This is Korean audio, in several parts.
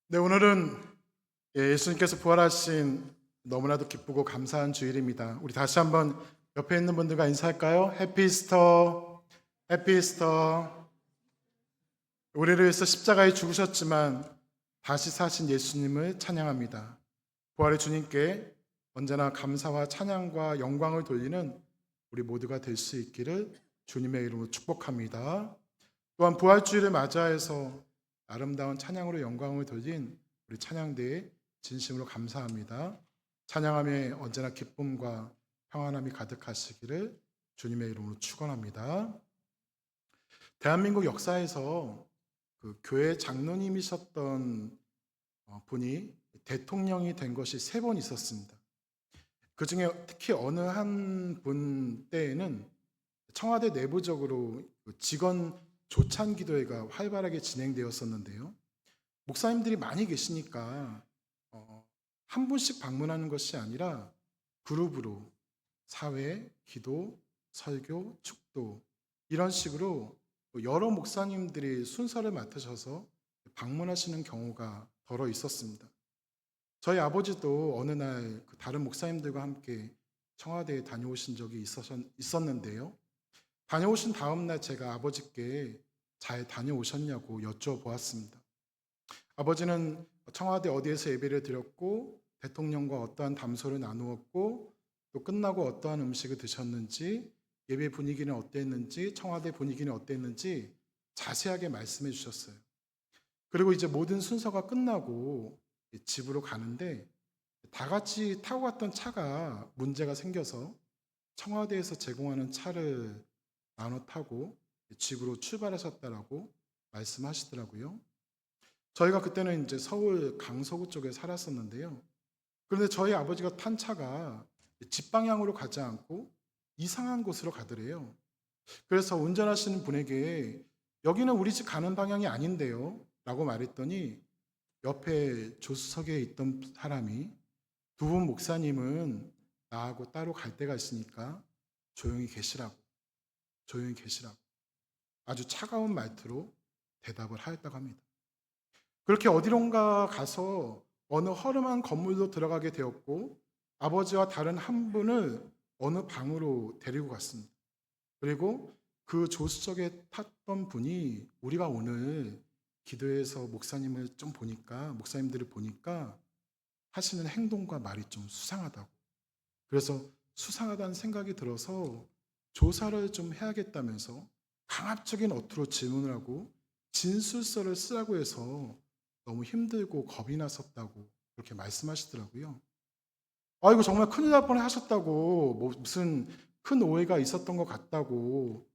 네, 오늘은 예수님께서 부활하신 너무나도 기쁘고 감사한 주일입니다. 우리 다시 한번 옆에 있는 분들과 인사할까요? 해피 이스터, 해피 이스터. 우리를 위해서 십자가에 죽으셨지만 다시 사신 예수님을 찬양합니다. 부활의 주님께 언제나 감사와 찬양과 영광을 돌리는 우리 모두가 될 수 있기를 주님의 이름으로 축복합니다. 또한 부활주일을 맞이해서 아름다운 찬양으로 영광을 돌린 우리 찬양대에 진심으로 감사합니다. 찬양함에 언제나 기쁨과 평안함이 가득하시기를 주님의 이름으로 축원합니다. 대한민국 역사에서 그 교회 장로님이셨던 분이 대통령이 된 것이 3번 있었습니다. 그 중에 특히 어느 한 분 때에는 청와대 내부적으로 직원 조찬 기도회가 활발하게 진행되었었는데요. 목사님들이 많이 계시니까 한 분씩 방문하는 것이 아니라 그룹으로 사회, 기도, 설교, 축도 이런 식으로 여러 목사님들이 순서를 맡으셔서 방문하시는 경우가 더러 있었습니다. 저희 아버지도 어느 날 다른 목사님들과 함께 청와대에 다녀오신 적이 있었는데요. 다녀오신 다음 날 제가 아버지께 잘 다녀오셨냐고 여쭤보았습니다. 아버지는 청와대 어디에서 예배를 드렸고 대통령과 어떠한 담소를 나누었고 또 끝나고 어떠한 음식을 드셨는지 예배 분위기는 어땠는지 청와대 분위기는 어땠는지 자세하게 말씀해 주셨어요. 그리고 이제 모든 순서가 끝나고 집으로 가는데 다 같이 타고 갔던 차가 문제가 생겨서 청와대에서 제공하는 차를 나눠 타고 집으로 출발하셨다라고 말씀하시더라고요. 저희가 그때는 이제 서울 강서구 쪽에 살았었는데요. 그런데 저희 아버지가 탄 차가 집 방향으로 가지 않고 이상한 곳으로 가더래요. 그래서 운전하시는 분에게 여기는 우리 집 가는 방향이 아닌데요 라고 말했더니 옆에 조수석에 있던 사람이 두 분 목사님은 나하고 따로 갈 데가 있으니까 조용히 계시라고 조용히 계시라고 아주 차가운 말투로 대답을 하였다고 합니다. 그렇게 어디론가 가서 어느 허름한 건물로 들어가게 되었고 아버지와 다른 한 분을 어느 방으로 데리고 갔습니다. 그리고 그 조수석에 탔던 분이 우리가 오늘 기도에서 목사님들을 보니까 하시는 행동과 말이 좀 수상하다고. 그래서 수상하다는 생각이 들어서 조사를 좀 해야겠다면서 강압적인 어투로 질문을 하고 진술서를 쓰라고 해서 너무 힘들고 겁이 났었다고 그렇게 말씀하시더라고요. 이거 정말 큰일 날 뻔 하셨다고, 뭐 무슨 큰 오해가 있었던 것 같다고,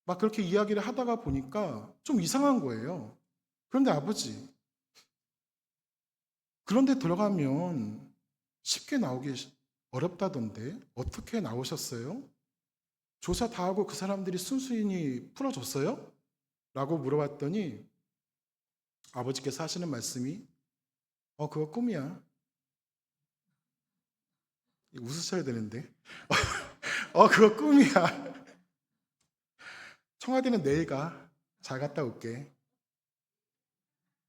막 그렇게 이야기를 하다가 보니까 좀 이상한 거예요. 그런데 아버지, 그런데 들어가면 쉽게 나오기 어렵다던데 어떻게 나오셨어요? 조사 다 하고 그 사람들이 순수인이 풀어줬어요? 라고 물어봤더니 아버지께서 하시는 말씀이 그거 꿈이야. 웃으셔야 되는데. 그거 꿈이야. 청와대는 내일 가. 잘 갔다 올게.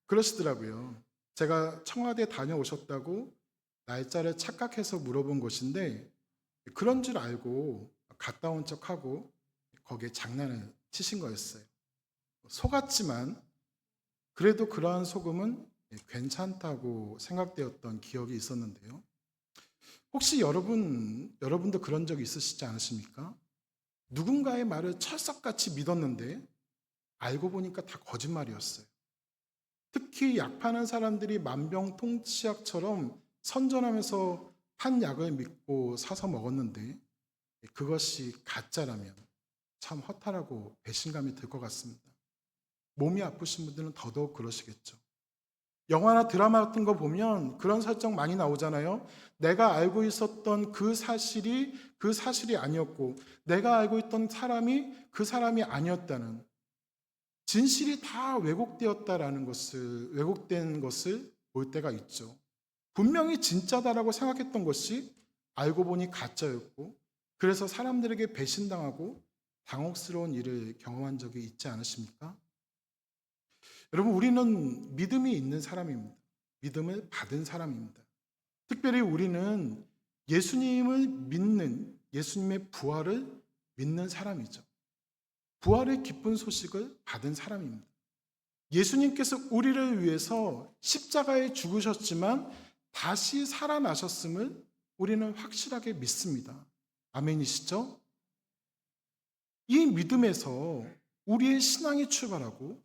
그러시더라고요. 제가 청와대 다녀오셨다고 날짜를 착각해서 물어본 것인데 그런 줄 알고 갔다 온 척하고 거기에 장난을 치신 거였어요. 속았지만 그래도 그러한 속음은 괜찮다고 생각되었던 기억이 있었는데요. 혹시 여러분도 그런 적 있으시지 않으십니까? 누군가의 말을 철석같이 믿었는데 알고 보니까 다 거짓말이었어요. 특히 약 파는 사람들이 만병통치약처럼 선전하면서 한 약을 믿고 사서 먹었는데 그것이 가짜라면 참 허탈하고 배신감이 들 것 같습니다. 몸이 아프신 분들은 더더욱 그러시겠죠. 영화나 드라마 같은 거 보면 그런 설정 많이 나오잖아요. 내가 알고 있었던 그 사실이 아니었고, 내가 알고 있던 사람이 그 사람이 아니었다는, 진실이 다 왜곡된 것을 볼 때가 있죠. 분명히 진짜다라고 생각했던 것이 알고 보니 가짜였고, 그래서 사람들에게 배신당하고 당혹스러운 일을 경험한 적이 있지 않으십니까? 여러분, 우리는 믿음이 있는 사람입니다. 믿음을 받은 사람입니다. 특별히 우리는 예수님을 믿는, 예수님의 부활을 믿는 사람이죠. 부활의 기쁜 소식을 받은 사람입니다. 예수님께서 우리를 위해서 십자가에 죽으셨지만 다시 살아나셨음을 우리는 확실하게 믿습니다. 아멘이시죠? 이 믿음에서 우리의 신앙이 출발하고,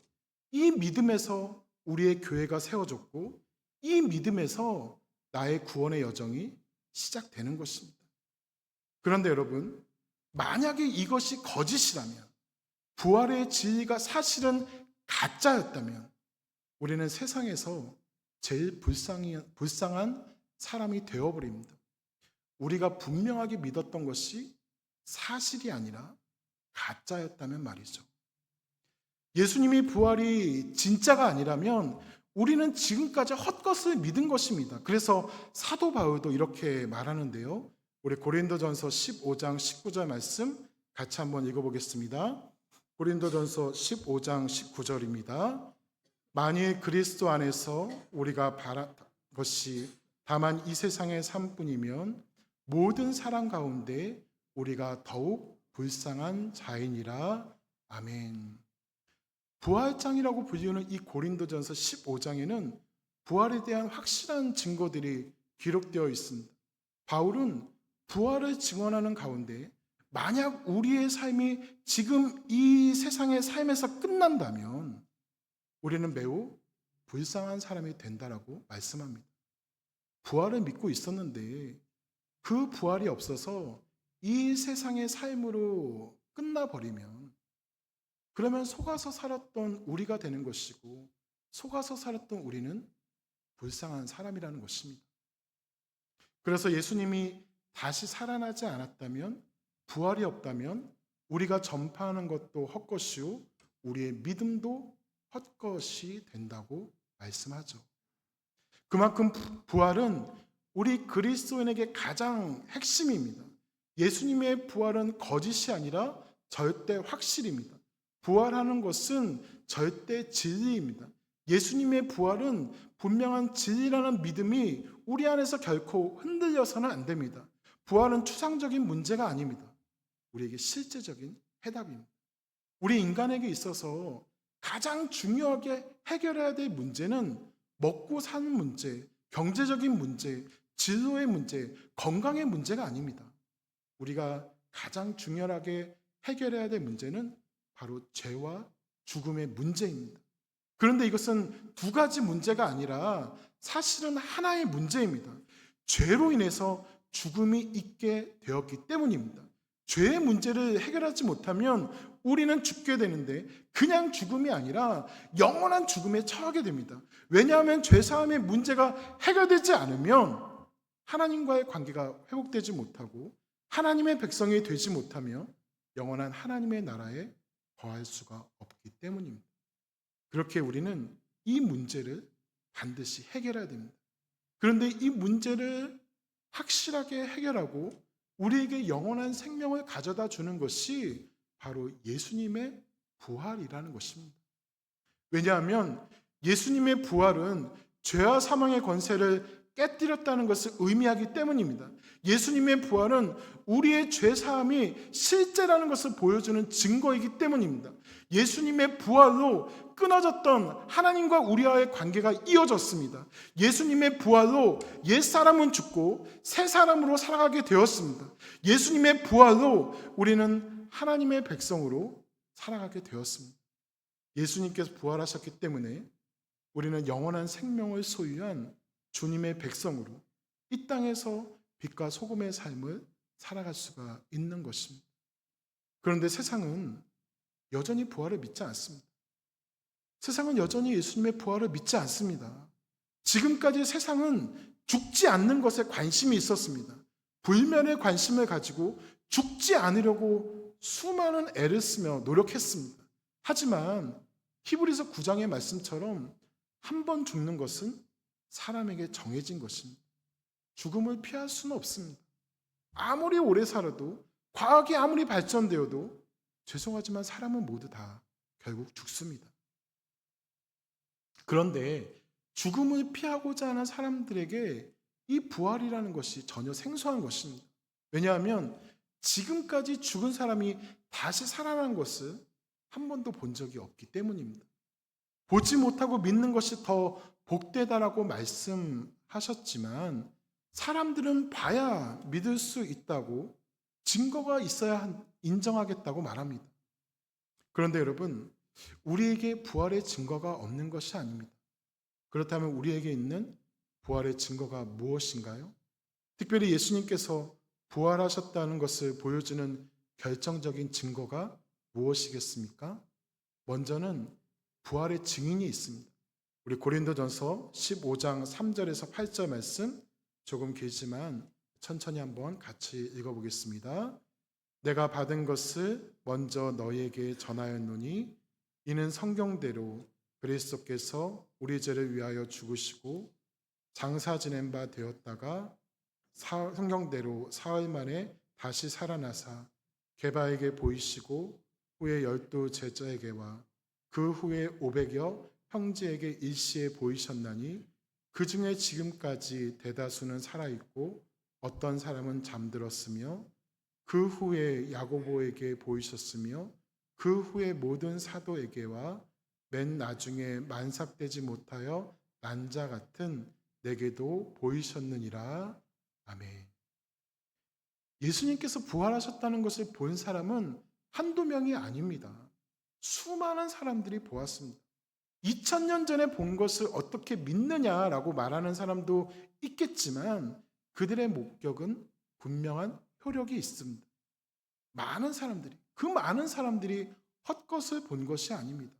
이 믿음에서 우리의 교회가 세워졌고, 이 믿음에서 나의 구원의 여정이 시작되는 것입니다. 그런데 여러분, 만약에 이것이 거짓이라면, 부활의 진리가 사실은 가짜였다면 우리는 세상에서 제일 불쌍한 사람이 되어버립니다. 우리가 분명하게 믿었던 것이 사실이 아니라 가짜였다면 말이죠. 예수님이 부활이 진짜가 아니라면 우리는 지금까지 헛것을 믿은 것입니다. 그래서 사도 바울도 이렇게 말하는데요. 우리 고린도전서 15장 19절 말씀 같이 한번 읽어보겠습니다. 고린도전서 15장 19절입니다. 만일 그리스도 안에서 우리가 바란 것이 다만 이 세상의 삶뿐이면 모든 사람 가운데 우리가 더욱 불쌍한 자이니라. 아멘. 부활장이라고 불리는 이 고린도전서 15장에는 부활에 대한 확실한 증거들이 기록되어 있습니다. 바울은 부활을 증언하는 가운데 만약 우리의 삶이 지금 이 세상의 삶에서 끝난다면 우리는 매우 불쌍한 사람이 된다라고 말씀합니다. 부활을 믿고 있었는데 그 부활이 없어서 이 세상의 삶으로 끝나버리면 그러면 속아서 살았던 우리가 되는 것이고, 속아서 살았던 우리는 불쌍한 사람이라는 것입니다. 그래서 예수님이 다시 살아나지 않았다면, 부활이 없다면 우리가 전파하는 것도 헛것이요 우리의 믿음도 헛것이 된다고 말씀하죠. 그만큼 부활은 우리 그리스도인에게 가장 핵심입니다. 예수님의 부활은 거짓이 아니라 절대 확실입니다. 부활하는 것은 절대 진리입니다. 예수님의 부활은 분명한 진리라는 믿음이 우리 안에서 결코 흔들려서는 안 됩니다. 부활은 추상적인 문제가 아닙니다. 우리에게 실제적인 해답입니다. 우리 인간에게 있어서 가장 중요하게 해결해야 될 문제는 먹고 사는 문제, 경제적인 문제, 진로의 문제, 건강의 문제가 아닙니다. 우리가 가장 중요하게 해결해야 될 문제는 바로 죄와 죽음의 문제입니다. 그런데 이것은 두 가지 문제가 아니라 사실은 하나의 문제입니다. 죄로 인해서 죽음이 있게 되었기 때문입니다. 죄의 문제를 해결하지 못하면 우리는 죽게 되는데 그냥 죽음이 아니라 영원한 죽음에 처하게 됩니다. 왜냐하면 죄사함의 문제가 해결되지 않으면 하나님과의 관계가 회복되지 못하고 하나님의 백성이 되지 못하며 영원한 하나님의 나라에 거할 수가 없기 때문입니다. 그렇게 우리는 이 문제를 반드시 해결해야 됩니다. 그런데 이 문제를 확실하게 해결하고 우리에게 영원한 생명을 가져다 주는 것이 바로 예수님의 부활이라는 것입니다. 왜냐하면 예수님의 부활은 죄와 사망의 권세를 깨뜨렸다는 것을 의미하기 때문입니다. 예수님의 부활은 우리의 죄사함이 실제라는 것을 보여주는 증거이기 때문입니다. 예수님의 부활로 끊어졌던 하나님과 우리와의 관계가 이어졌습니다. 예수님의 부활로 옛사람은 죽고 새 사람으로 살아가게 되었습니다. 예수님의 부활로 우리는 하나님의 백성으로 살아가게 되었습니다. 예수님께서 부활하셨기 때문에 우리는 영원한 생명을 소유한 주님의 백성으로 이 땅에서 빛과 소금의 삶을 살아갈 수가 있는 것입니다. 그런데 세상은 여전히 부활을 믿지 않습니다. 세상은 여전히 예수님의 부활을 믿지 않습니다. 지금까지 세상은 죽지 않는 것에 관심이 있었습니다. 불면에 관심을 가지고 죽지 않으려고 수많은 애를 쓰며 노력했습니다. 하지만 히브리서 9장의 말씀처럼 한 번 죽는 것은 사람에게 정해진 것입니다. 죽음을 피할 수는 없습니다. 아무리 오래 살아도, 과학이 아무리 발전되어도 죄송하지만 사람은 모두 다 결국 죽습니다. 그런데 죽음을 피하고자 하는 사람들에게 이 부활이라는 것이 전혀 생소한 것입니다. 왜냐하면 지금까지 죽은 사람이 다시 살아난 것을 한 번도 본 적이 없기 때문입니다. 보지 못하고 믿는 것이 더 복되다라고 말씀하셨지만 사람들은 봐야 믿을 수 있다고 증거가 있어야 인정하겠다고 말합니다. 그런데 여러분, 우리에게 부활의 증거가 없는 것이 아닙니다. 그렇다면 우리에게 있는 부활의 증거가 무엇인가요? 특별히 예수님께서 부활하셨다는 것을 보여주는 결정적인 증거가 무엇이겠습니까? 먼저는 부활의 증인이 있습니다. 우리 고린도전서 15장 3절에서 8절 말씀 조금 길지만 천천히 한번 같이 읽어보겠습니다. 내가 받은 것을 먼저 너희에게 전하였노니 이는 성경대로 그리스도께서 우리 죄를 위하여 죽으시고 장사 지낸 바 되었다가 성경대로 사흘 만에 다시 살아나사 게바에게 보이시고 후에 12 제자에게와 그 후에 500여 형제에게 일시에 보이셨나니 그 중에 지금까지 대다수는 살아있고 어떤 사람은 잠들었으며 그 후에 야고보에게 보이셨으며 그 후에 모든 사도에게와 맨 나중에 만삭되지 못하여 난 자 같은 내게도 보이셨느니라. 아멘. 예수님께서 부활하셨다는 것을 본 사람은 한두 명이 아닙니다. 수많은 사람들이 보았습니다. 2000년 전에 본 것을 어떻게 믿느냐라고 말하는 사람도 있겠지만 그들의 목격은 분명한 표력이 있습니다. 그 많은 사람들이 헛것을 본 것이 아닙니다.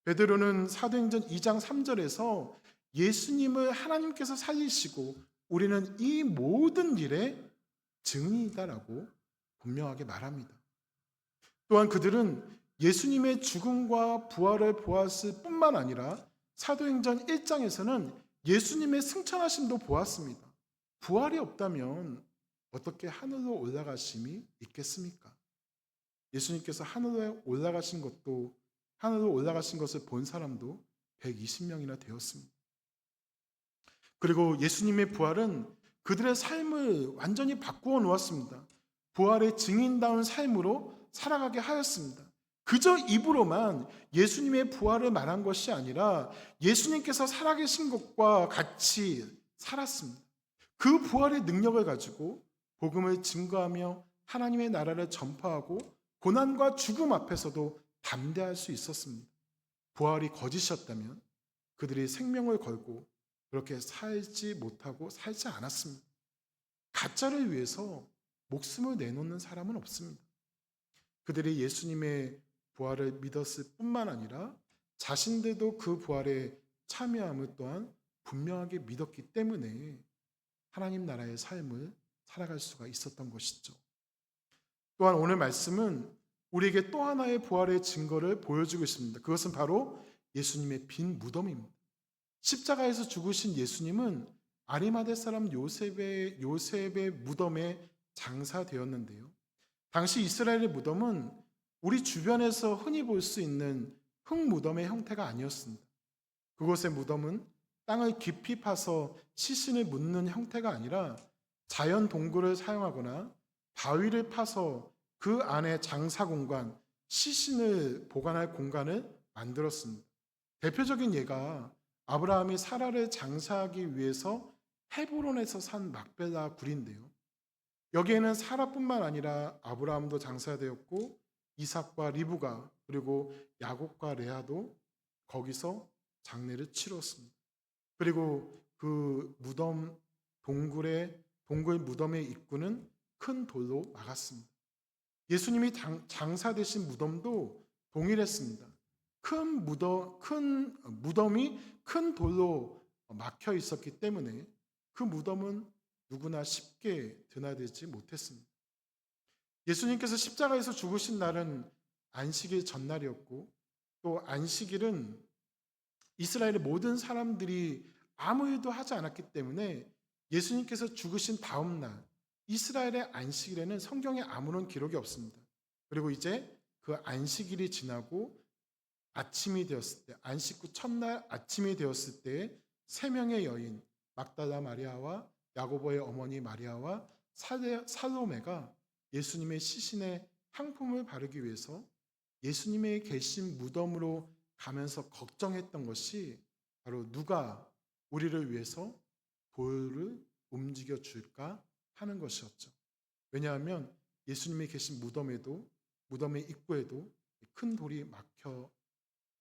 베드로는 사도행전 2장 3절에서 예수님을 하나님께서 살리시고 우리는 이 모든 일의 증인이다라고 분명하게 말합니다. 또한 그들은 예수님의 죽음과 부활을 보았을 뿐만 아니라 사도행전 1장에서는 예수님의 승천하심도 보았습니다. 부활이 없다면 어떻게 하늘로 올라가심이 있겠습니까? 예수님께서 하늘로 올라가신 것을 본 사람도 120명이나 되었습니다. 그리고 예수님의 부활은 그들의 삶을 완전히 바꾸어 놓았습니다. 부활의 증인다운 삶으로 살아가게 하였습니다. 그저 입으로만 예수님의 부활을 말한 것이 아니라 예수님께서 살아계신 것과 같이 살았습니다. 그 부활의 능력을 가지고 복음을 증거하며 하나님의 나라를 전파하고 고난과 죽음 앞에서도 담대할 수 있었습니다. 부활이 거짓이었다면 그들이 생명을 걸고 그렇게 살지 못하고 살지 않았습니다. 가짜를 위해서 목숨을 내놓는 사람은 없습니다. 그들이 예수님의 부활을 믿었을 뿐만 아니라 자신들도 그 부활에 참여함을 또한 분명하게 믿었기 때문에 하나님 나라의 삶을 살아갈 수가 있었던 것이죠. 또한 오늘 말씀은 우리에게 또 하나의 부활의 증거를 보여주고 있습니다. 그것은 바로 예수님의 빈 무덤입니다. 십자가에서 죽으신 예수님은 아리마대 사람 요셉의 무덤에 장사되었는데요. 당시 이스라엘의 무덤은 우리 주변에서 흔히 볼 수 있는 흙무덤의 형태가 아니었습니다. 그곳의 무덤은 땅을 깊이 파서 시신을 묻는 형태가 아니라 자연 동굴을 사용하거나 바위를 파서 그 안에 장사 공간, 시신을 보관할 공간을 만들었습니다. 대표적인 예가 아브라함이 사라를 장사하기 위해서 헤브론에서 산 막벨라 굴인데요. 여기에는 사라뿐만 아니라 아브라함도 장사되었고 이삭과 리브가 그리고 야곱과 레아도 거기서 장례를 치렀습니다. 그리고 그 동굴 무덤의 입구는 큰 돌로 막았습니다. 예수님이 장사되신 무덤도 동일했습니다. 큰 무덤이 큰 돌로 막혀 있었기 때문에 그 무덤은 누구나 쉽게 드나들지 못했습니다. 예수님께서 십자가에서 죽으신 날은 안식일 전날이었고 또 안식일은 이스라엘의 모든 사람들이 아무 일도 하지 않았기 때문에 예수님께서 죽으신 다음 날 이스라엘의 안식일에는 성경에 아무런 기록이 없습니다. 그리고 이제 그 안식일이 지나고 아침이 되었을 때 안식 후 첫날 아침이 되었을 때 세 명의 여인 막달라 마리아와 야고보의 어머니 마리아와 살로메가 예수님의 시신에 향품을 바르기 위해서 예수님의 계신 무덤으로 가면서 걱정했던 것이 바로 누가 우리를 위해서 돌을 움직여 줄까 하는 것이었죠. 왜냐하면 예수님이 계신 무덤의 입구에도 큰 돌이 막혀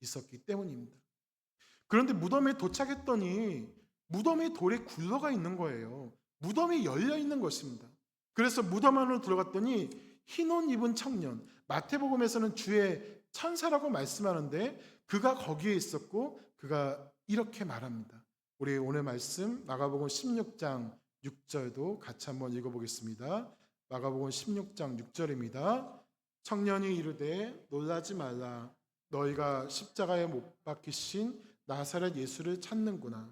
있었기 때문입니다. 그런데 무덤에 도착했더니 무덤에 돌에 굴러가 있는 거예요. 무덤이 열려 있는 것입니다. 그래서 무덤 안으로 들어갔더니 흰 옷 입은 청년, 마태복음에서는 주의 천사라고 말씀하는데 그가 거기에 있었고 그가 이렇게 말합니다. 우리 오늘 말씀 마가복음 16장 6절도 같이 한번 읽어보겠습니다. 마가복음 16장 6절입니다. 청년이 이르되 놀라지 말라. 너희가 십자가에 못 박히신 나사렛 예수를 찾는구나.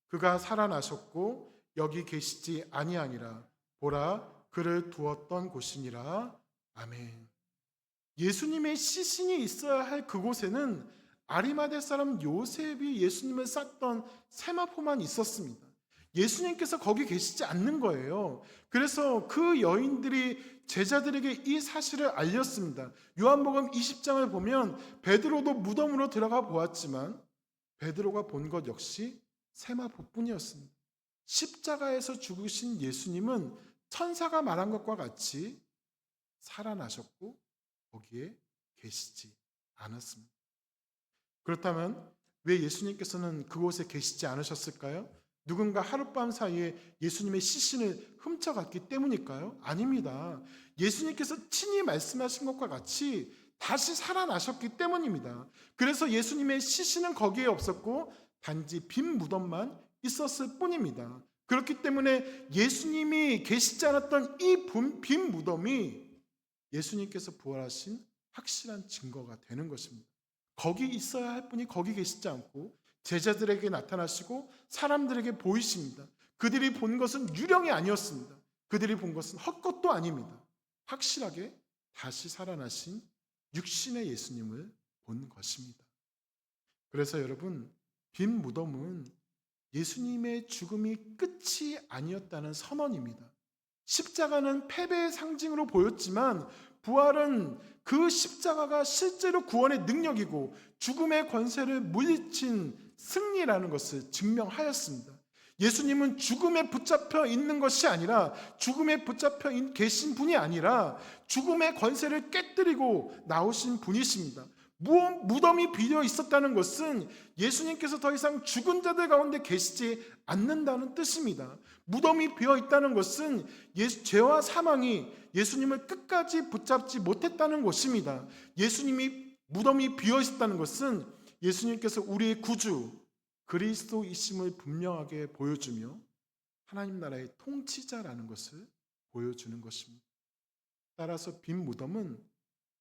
그가 살아나셨고 여기 계시지 아니하니라. 보라, 그를 두었던 곳이니라. 아멘. 예수님의 시신이 있어야 할 그곳에는 아리마대 사람 요셉이 예수님을 쌌던 세마포만 있었습니다. 예수님께서 거기 계시지 않는 거예요. 그래서 그 여인들이 제자들에게 이 사실을 알렸습니다. 요한복음 20장을 보면 베드로도 무덤으로 들어가 보았지만 베드로가 본 것 역시 세마포뿐이었습니다. 십자가에서 죽으신 예수님은 천사가 말한 것과 같이 살아나셨고 거기에 계시지 않았습니다. 그렇다면 왜 예수님께서는 그곳에 계시지 않으셨을까요? 누군가 하룻밤 사이에 예수님의 시신을 훔쳐갔기 때문일까요? 아닙니다. 예수님께서 친히 말씀하신 것과 같이 다시 살아나셨기 때문입니다. 그래서 예수님의 시신은 거기에 없었고 단지 빈 무덤만 있었을 뿐입니다. 그렇기 때문에 예수님이 계시지 않았던 이 빈 무덤이 예수님께서 부활하신 확실한 증거가 되는 것입니다. 거기 있어야 할 분이 거기 계시지 않고 제자들에게 나타나시고 사람들에게 보이십니다. 그들이 본 것은 유령이 아니었습니다. 그들이 본 것은 헛것도 아닙니다. 확실하게 다시 살아나신 육신의 예수님을 본 것입니다. 그래서 여러분, 빈 무덤은 예수님의 죽음이 끝이 아니었다는 선언입니다. 십자가는 패배의 상징으로 보였지만 부활은 그 십자가가 실제로 구원의 능력이고 죽음의 권세를 물리친 승리라는 것을 증명하였습니다. 예수님은 죽음에 붙잡혀 있는 것이 아니라 죽음에 붙잡혀 계신 분이 아니라 죽음의 권세를 깨뜨리고 나오신 분이십니다. 무덤이 비어 있었다는 것은 예수님께서 더 이상 죽은 자들 가운데 계시지 않는다는 뜻입니다. 무덤이 비어 있다는 것은 죄와 사망이 예수님을 끝까지 붙잡지 못했다는 것입니다. 예수님이 무덤이 비어 있었다는 것은 예수님께서 우리의 구주 그리스도이심을 분명하게 보여주며 하나님 나라의 통치자라는 것을 보여주는 것입니다. 따라서 빈 무덤은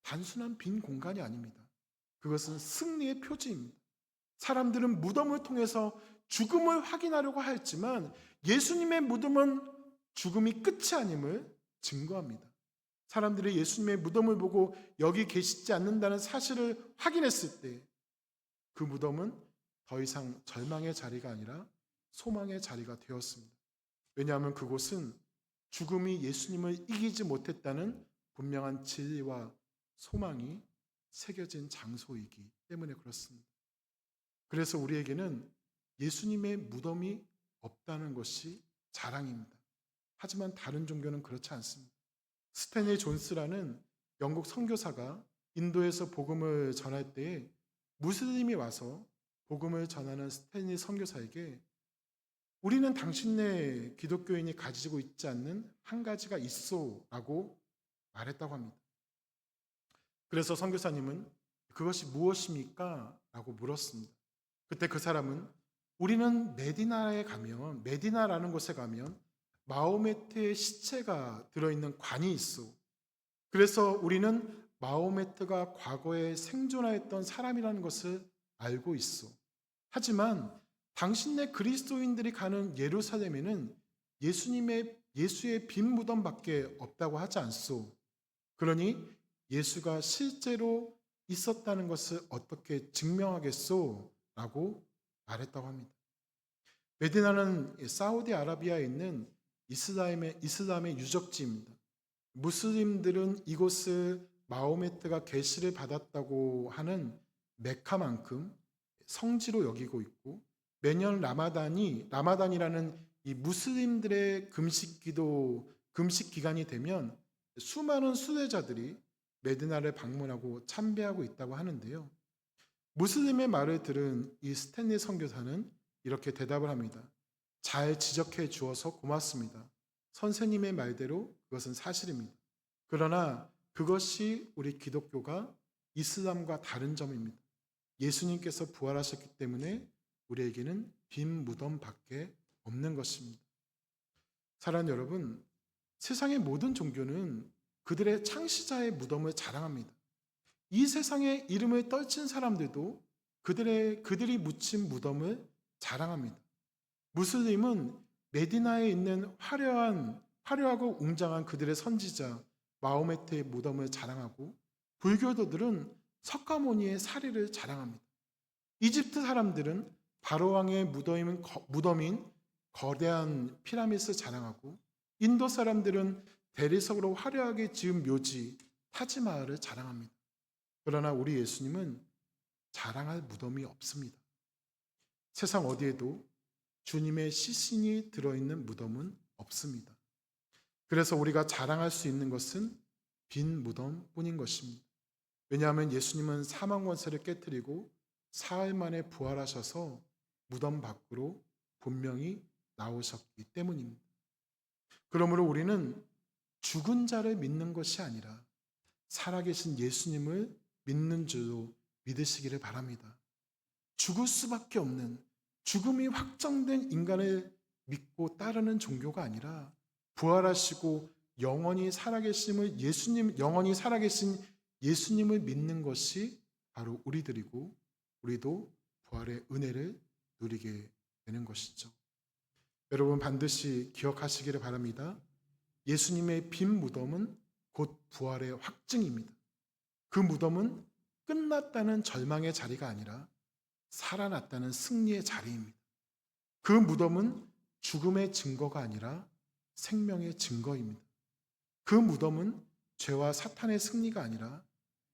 단순한 빈 공간이 아닙니다. 그것은 승리의 표지입니다. 사람들은 무덤을 통해서 죽음을 확인하려고 하였지만 예수님의 무덤은 죽음이 끝이 아님을 증거합니다. 사람들이 예수님의 무덤을 보고 여기 계시지 않는다는 사실을 확인했을 때 그 무덤은 더 이상 절망의 자리가 아니라 소망의 자리가 되었습니다. 왜냐하면 그곳은 죽음이 예수님을 이기지 못했다는 분명한 진리와 소망이 새겨진 장소이기 때문에 그렇습니다. 그래서 우리에게는 예수님의 무덤이 없다는 것이 자랑입니다. 하지만 다른 종교는 그렇지 않습니다. 스탠리 존스라는 영국 선교사가 인도에서 복음을 전할 때에 무슬림이 와서 복음을 전하는 스탠리 선교사에게 우리는 당신네 기독교인이 가지고 있지 않는 한 가지가 있어 라고 말했다고 합니다. 그래서 선교사님은 그것이 무엇입니까? 라고 물었습니다. 그때 그 사람은 우리는 메디나라는 곳에 가면 마호메트의 시체가 들어있는 관이 있어. 그래서 우리는 마호메트가 과거에 생존하였던 사람이라는 것을 알고 있어. 하지만 당신네 그리스도인들이 가는 예루살렘에는 예수의 빈 무덤밖에 없다고 하지 않소. 그러니 예수가 실제로 있었다는 것을 어떻게 증명하겠소? 라고 말했다고 합니다. 메디나는 사우디아라비아에 있는 이슬람의 유적지입니다. 무슬림들은 이곳을 마호메트가 계시를 받았다고 하는 메카만큼 성지로 여기고 있고, 매년 라마단이라는 이 무슬림들의 금식 기간이 되면 수많은 순례자들이 메디나를 방문하고 참배하고 있다고 하는데요. 무슬림의 말을 들은 이 스탠리 선교사는 이렇게 대답을 합니다. 잘 지적해 주어서 고맙습니다. 선생님의 말대로 그것은 사실입니다. 그러나 그것이 우리 기독교가 이슬람과 다른 점입니다. 예수님께서 부활하셨기 때문에 우리에게는 빈 무덤밖에 없는 것입니다. 사랑하는 여러분, 세상의 모든 종교는 그들의 창시자의 무덤을 자랑합니다. 이 세상에 이름을 떨친 사람들도 그들이 묻힌 무덤을 자랑합니다. 무슬림은 메디나에 있는 화려하고 웅장한 그들의 선지자 마호메트의 무덤을 자랑하고, 불교도들은 석가모니의 사리를 자랑합니다. 이집트 사람들은 바로왕의 무덤인 거대한 피라미드를 자랑하고, 인도 사람들은 대리석으로 화려하게 지은 묘지 타지마할을 자랑합니다. 그러나 우리 예수님은 자랑할 무덤이 없습니다. 세상 어디에도 주님의 시신이 들어있는 무덤은 없습니다. 그래서 우리가 자랑할 수 있는 것은 빈 무덤뿐인 것입니다. 왜냐하면 예수님은 사망 권세를 깨뜨리고 사흘 만에 부활하셔서 무덤 밖으로 분명히 나오셨기 때문입니다. 그러므로 우리는 죽은 자를 믿는 것이 아니라 살아계신 예수님을 믿는 줄로 믿으시기를 바랍니다. 죽을 수밖에 없는, 죽음이 확정된 인간을 믿고 따르는 종교가 아니라 부활하시고 영원히 살아계신 예수님을 믿는 것이 바로 우리들이고, 우리도 부활의 은혜를 누리게 되는 것이죠. 여러분 반드시 기억하시기를 바랍니다. 예수님의 빈 무덤은 곧 부활의 확증입니다. 그 무덤은 끝났다는 절망의 자리가 아니라 살아났다는 승리의 자리입니다. 그 무덤은 죽음의 증거가 아니라 생명의 증거입니다. 그 무덤은 죄와 사탄의 승리가 아니라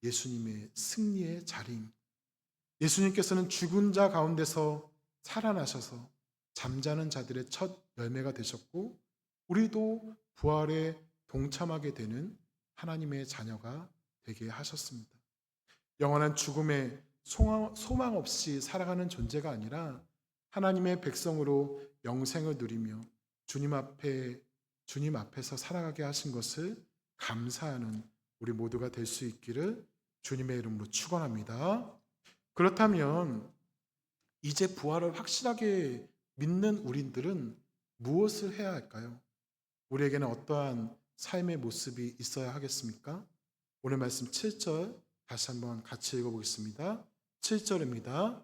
예수님의 승리의 자리입니다. 예수님께서는 죽은 자 가운데서 살아나셔서 잠자는 자들의 첫 열매가 되셨고, 우리도 부활에 동참하게 되는 하나님의 자녀가 되게 하셨습니다. 영원한 죽음에 소망 없이 살아가는 존재가 아니라 하나님의 백성으로 영생을 누리며 주님 앞에서 살아가게 하신 것을 감사하는 우리 모두가 될 수 있기를 주님의 이름으로 축원합니다. 그렇다면 이제 부활을 확실하게 믿는 우리들은 무엇을 해야 할까요? 우리에게는 어떠한 삶의 모습이 있어야 하겠습니까? 오늘 말씀 7절 다시 한번 같이 읽어보겠습니다. 7절입니다.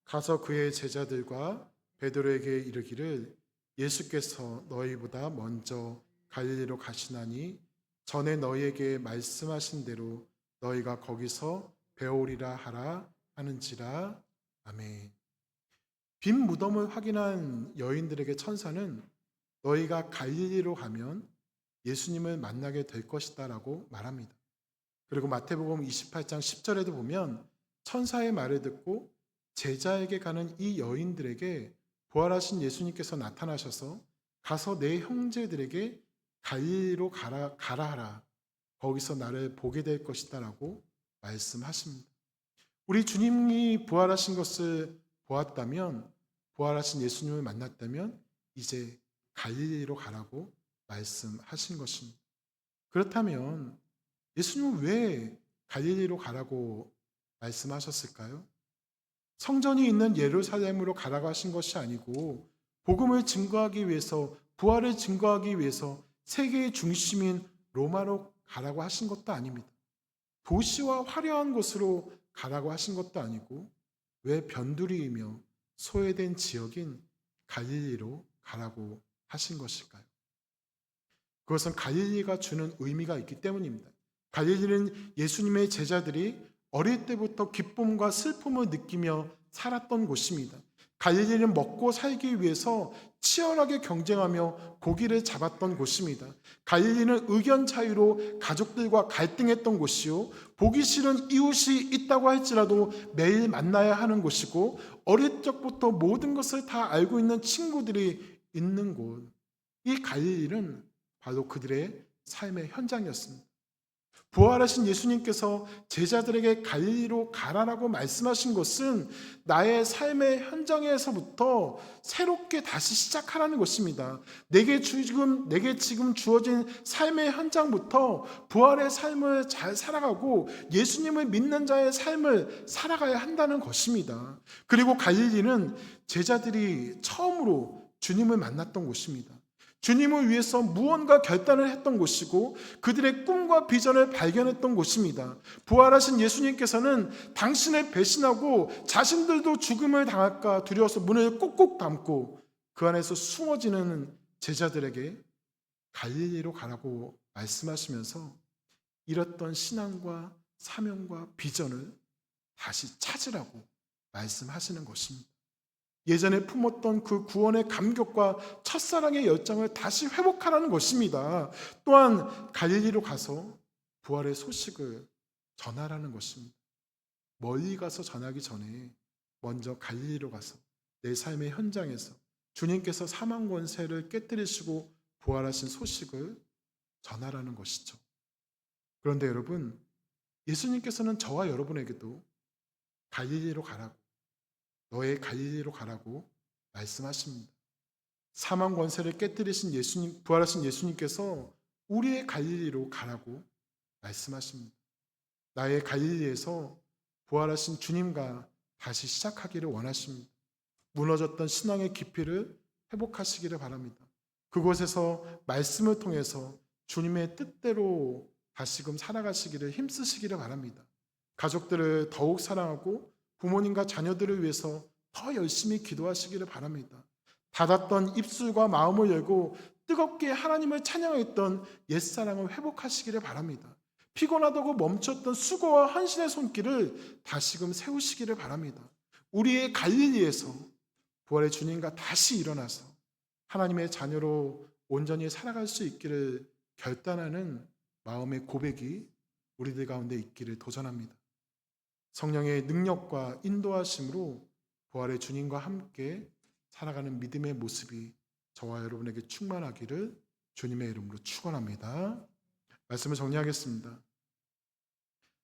가서 그의 제자들과 베드로에게 이르기를 예수께서 너희보다 먼저 갈릴리로 가시나니 전에 너희에게 말씀하신 대로 너희가 거기서 배우리라 하라 하는지라. 아멘. 빈 무덤을 확인한 여인들에게 천사는 너희가 갈릴리로 가면 예수님을 만나게 될 것이다 라고 말합니다. 그리고 마태복음 28장 10절에도 보면 천사의 말을 듣고 제자에게 가는 이 여인들에게 부활하신 예수님께서 나타나셔서 가서 내 형제들에게 갈릴리로 가라 하라. 거기서 나를 보게 될 것이다 라고 말씀하십니다. 우리 주님이 부활하신 것을 보았다면, 부활하신 예수님을 만났다면 이제 갈릴리로 가라고 말씀하신 것입니다. 그렇다면 예수님은 왜 갈릴리로 가라고 말씀하셨을까요? 성전이 있는 예루살렘으로 가라고 하신 것이 아니고 복음을 증거하기 위해서, 부활을 증거하기 위해서 세계의 중심인 로마로 가라고 하신 것도 아닙니다. 도시와 화려한 곳으로 가라고 하신 것도 아니고 왜 변두리이며 소외된 지역인 갈릴리로 가라고 하신 것일까요? 그것은 갈릴리가 주는 의미가 있기 때문입니다. 갈릴리는 예수님의 제자들이 어릴 때부터 기쁨과 슬픔을 느끼며 살았던 곳입니다. 갈릴리는 먹고 살기 위해서 치열하게 경쟁하며 고기를 잡았던 곳입니다. 갈릴리는 의견 차이로 가족들과 갈등했던 곳이요, 보기 싫은 이웃이 있다고 할지라도 매일 만나야 하는 곳이고, 어릴 적부터 모든 것을 다 알고 있는 친구들이 있는 곳. 이 갈릴리는 바로 그들의 삶의 현장이었습니다. 부활하신 예수님께서 제자들에게 갈릴리로 가라라고 말씀하신 것은 나의 삶의 현장에서부터 새롭게 다시 시작하라는 것입니다. 내게 지금 주어진 삶의 현장부터 부활의 삶을 잘 살아가고 예수님을 믿는 자의 삶을 살아가야 한다는 것입니다. 그리고 갈릴리는 제자들이 처음으로 주님을 만났던 곳입니다. 주님을 위해서 무언가 결단을 했던 곳이고 그들의 꿈과 비전을 발견했던 곳입니다. 부활하신 예수님께서는 당신을 배신하고 자신들도 죽음을 당할까 두려워서 문을 꼭꼭 닫고 그 안에서 숨어지는 제자들에게 갈릴리로 가라고 말씀하시면서 잃었던 신앙과 사명과 비전을 다시 찾으라고 말씀하시는 것입니다. 예전에 품었던 그 구원의 감격과 첫사랑의 열정을 다시 회복하라는 것입니다. 또한 갈릴리로 가서 부활의 소식을 전하라는 것입니다. 멀리 가서 전하기 전에 먼저 갈릴리로 가서 내 삶의 현장에서 주님께서 사망 권세를 깨뜨리시고 부활하신 소식을 전하라는 것이죠. 그런데 여러분, 예수님께서는 저와 여러분에게도 갈릴리로 가라고, 너의 갈릴리로 가라고 말씀하십니다. 사망 권세를 깨뜨리신 예수님, 부활하신 예수님께서 우리의 갈릴리로 가라고 말씀하십니다. 나의 갈릴리에서 부활하신 주님과 다시 시작하기를 원하십니다. 무너졌던 신앙의 깊이를 회복하시기를 바랍니다. 그곳에서 말씀을 통해서 주님의 뜻대로 다시금 살아가시기를 힘쓰시기를 바랍니다. 가족들을 더욱 사랑하고 부모님과 자녀들을 위해서 더 열심히 기도하시기를 바랍니다. 닫았던 입술과 마음을 열고 뜨겁게 하나님을 찬양했던 옛사랑을 회복하시기를 바랍니다. 피곤하다고 멈췄던 수고와 헌신의 손길을 다시금 세우시기를 바랍니다. 우리의 갈릴리에서 부활의 주님과 다시 일어나서 하나님의 자녀로 온전히 살아갈 수 있기를 결단하는 마음의 고백이 우리들 가운데 있기를 도전합니다. 성령의 능력과 인도하심으로 부활의 주님과 함께 살아가는 믿음의 모습이 저와 여러분에게 충만하기를 주님의 이름으로 축원합니다. 말씀을 정리하겠습니다.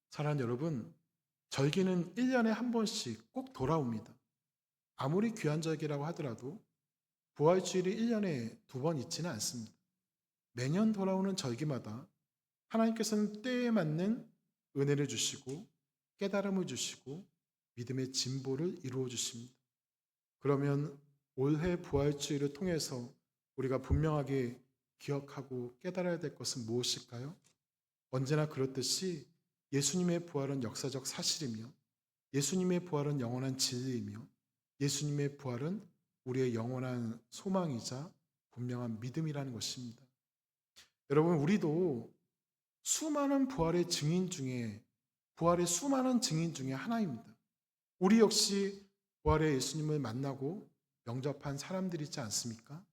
사랑하는 여러분, 절기는 1년에 한 번씩 꼭 돌아옵니다. 아무리 귀한 절기라고 하더라도 부활주일이 1년에 2번 있지는 않습니다. 매년 돌아오는 절기마다 하나님께서는 때에 맞는 은혜를 주시고 깨달음을 주시고 믿음의 진보를 이루어 주십니다. 그러면 올해 부활주일을 통해서 우리가 분명하게 기억하고 깨달아야 될 것은 무엇일까요? 언제나 그렇듯이 예수님의 부활은 역사적 사실이며 예수님의 부활은 영원한 진리이며 예수님의 부활은 우리의 영원한 소망이자 분명한 믿음이라는 것입니다. 여러분, 우리도 수많은 부활의 증인 중에 하나입니다. 우리 역시 부활의 예수님을 만나고 영접한 사람들이지 않습니까?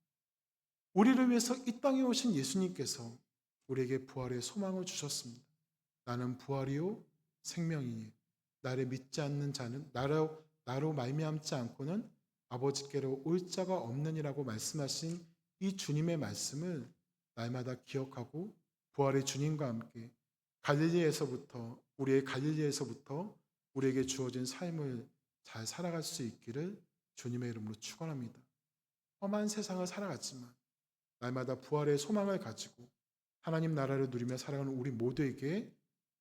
우리를 위해서 이 땅에 오신 예수님께서 우리에게 부활의 소망을 주셨습니다. 나는 부활이요 생명이니 나를 믿지 않는 자는 나로 말미암지 않고는 아버지께로 올 자가 없느니라고 말씀하신 이 주님의 말씀을 날마다 기억하고 부활의 주님과 함께 우리의 갈릴리에서부터 우리에게 주어진 삶을 잘 살아갈 수 있기를 주님의 이름으로 축원합니다. 험한 세상을 살아갔지만 날마다 부활의 소망을 가지고 하나님 나라를 누리며 살아가는 우리 모두에게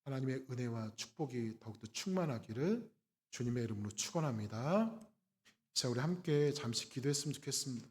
하나님의 은혜와 축복이 더욱더 충만하기를 주님의 이름으로 축원합니다. 자, 우리 함께 잠시 기도했으면 좋겠습니다.